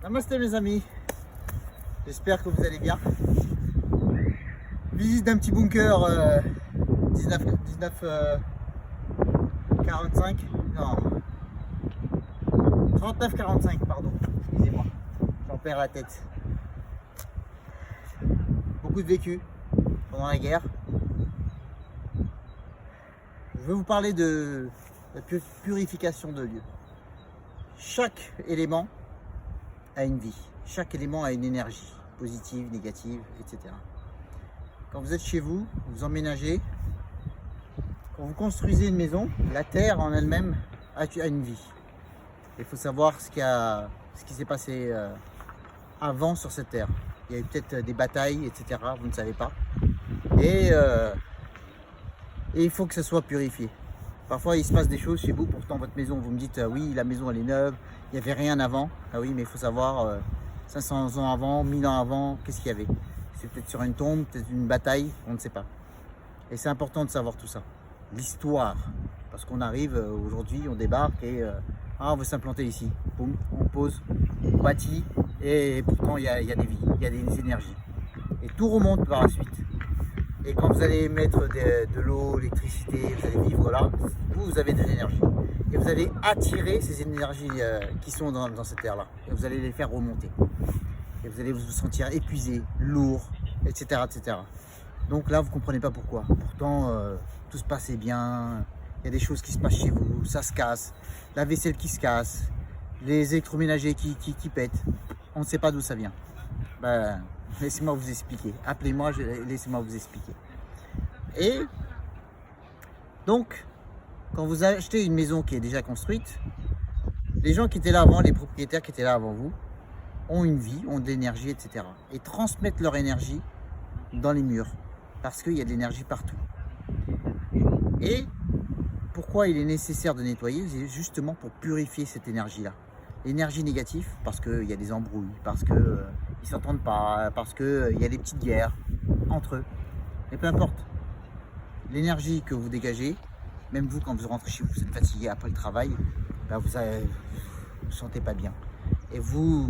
Namasté mes amis, j'espère que vous allez bien. Visite d'un petit bunker 45, non 39-45 pardon, excusez-moi, j'en perds la tête. Beaucoup de vécu pendant la guerre. Je vais vous parler de la purification de lieux. Chaque élément a une vie, chaque élément a une énergie, positive, négative, etc. Quand vous êtes chez vous, vous emménagez, quand vous construisez une maison, la terre en elle-même a une vie. Il faut savoir ce qui s'est passé avant sur cette terre. Il y a eu peut-être des batailles, etc. Vous ne savez pas. Et il faut que ça soit purifié. Parfois il se passe des choses chez vous, pourtant votre maison, vous me dites oui, la maison elle est neuve, il n'y avait rien avant. Ah oui, mais il faut savoir 500 ans avant, 1000 ans avant, qu'est-ce qu'il y avait? C'est peut-être sur une tombe, peut-être une bataille, on ne sait pas. Et c'est important de savoir tout ça. L'histoire, parce qu'on arrive aujourd'hui, on débarque et on veut s'implanter ici. Boum, on pose, on bâtit et pourtant il y a des vies, il y a des énergies. Et tout remonte par la suite. Et quand vous allez mettre de l'eau, l'électricité, vous allez vivre là, vous avez de l'énergie. Et vous allez attirer ces énergies qui sont dans cette terre-là. Et vous allez les faire remonter. Et vous allez vous sentir épuisé, lourd, etc. etc. Donc là, vous ne comprenez pas pourquoi. Pourtant, tout se passait bien. Il y a des choses qui se passent chez vous, ça se casse. La vaisselle qui se casse, les électroménagers qui pètent. On ne sait pas d'où ça vient. Ben, laissez-moi vous expliquer. Appelez-moi, laissez-moi vous expliquer. Et donc, quand vous achetez une maison qui est déjà construite, les gens qui étaient là avant, les propriétaires qui étaient là avant vous, ont une vie, ont de l'énergie, etc. Et transmettent leur énergie dans les murs. Parce qu'il y a de l'énergie partout. Et pourquoi il est nécessaire de nettoyer? C'est justement pour purifier cette énergie-là. L'énergie négative, parce qu'il y a des embrouilles, parce qu'ils ne s'entendent pas, parce qu'il y a des petites guerres entre eux. Mais peu importe. L'énergie que vous dégagez, même vous quand vous rentrez chez vous, vous êtes fatigué après le travail, ben vous ne sentez pas bien. Et vous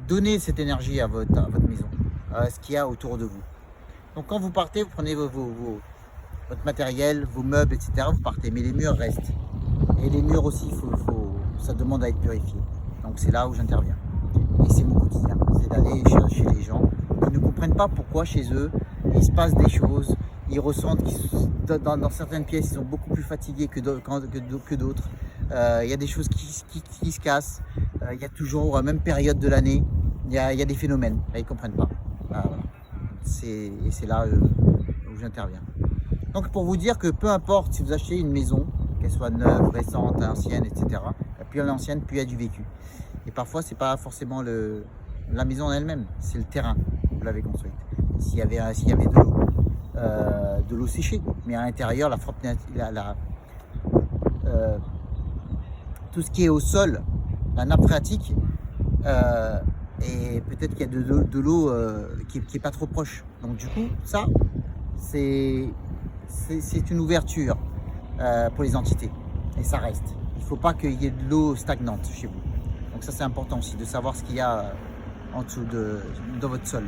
donnez cette énergie à votre maison, à ce qu'il y a autour de vous. Donc quand vous partez, vous prenez votre matériel, vos meubles, etc. Vous partez, mais les murs restent. Et les murs aussi, ça demande à être purifié. Donc c'est là où j'interviens. Et c'est mon quotidien, c'est d'aller chercher les gens qui ne comprennent pas pourquoi chez eux, il se passe des choses, ils ressentent qu'ils dans certaines pièces, ils sont beaucoup plus fatigués que d'autres. Il y a des choses qui se cassent. Il y a toujours, même période de l'année, il y a des phénomènes. Là, ils ne comprennent pas. Voilà. Et c'est là où j'interviens. Donc pour vous dire que peu importe si vous achetez une maison, qu'elle soit neuve, récente, ancienne, etc. Puis à l'ancienne, puis il y a du vécu. Et parfois, c'est pas forcément la maison en elle-même, c'est le terrain où vous l'avez construite. S'il y avait de l'eau séchée, mais à l'intérieur, tout ce qui est au sol, la nappe phréatique, et peut-être qu'il y a de l'eau qui est pas trop proche. Donc du coup, ça, c'est une ouverture pour les entités. Et ça reste. Il ne faut pas qu'il y ait de l'eau stagnante chez vous. Donc ça, c'est important aussi de savoir ce qu'il y a en dessous dans votre sol.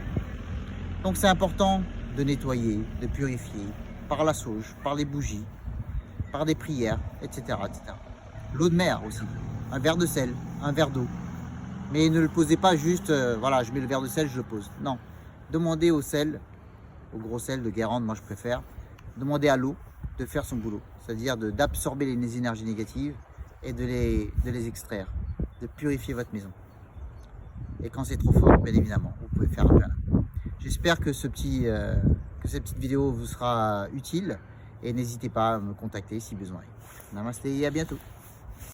Donc c'est important de nettoyer, de purifier par la sauge, par les bougies, par des prières, etc. etc. L'eau de mer aussi. Un verre de sel, un verre d'eau. Mais ne le posez pas juste, voilà, je mets le verre de sel, je le pose. Non. Demandez au sel, au gros sel de Guérande, moi je préfère, demandez à l'eau de faire son boulot. C'est-à-dire d'absorber les énergies négatives et de les extraire, de purifier votre maison. Et quand c'est trop fort, bien évidemment, vous pouvez faire appel. J'espère que cette petite vidéo vous sera utile et n'hésitez pas à me contacter si besoin. Namasté et à bientôt.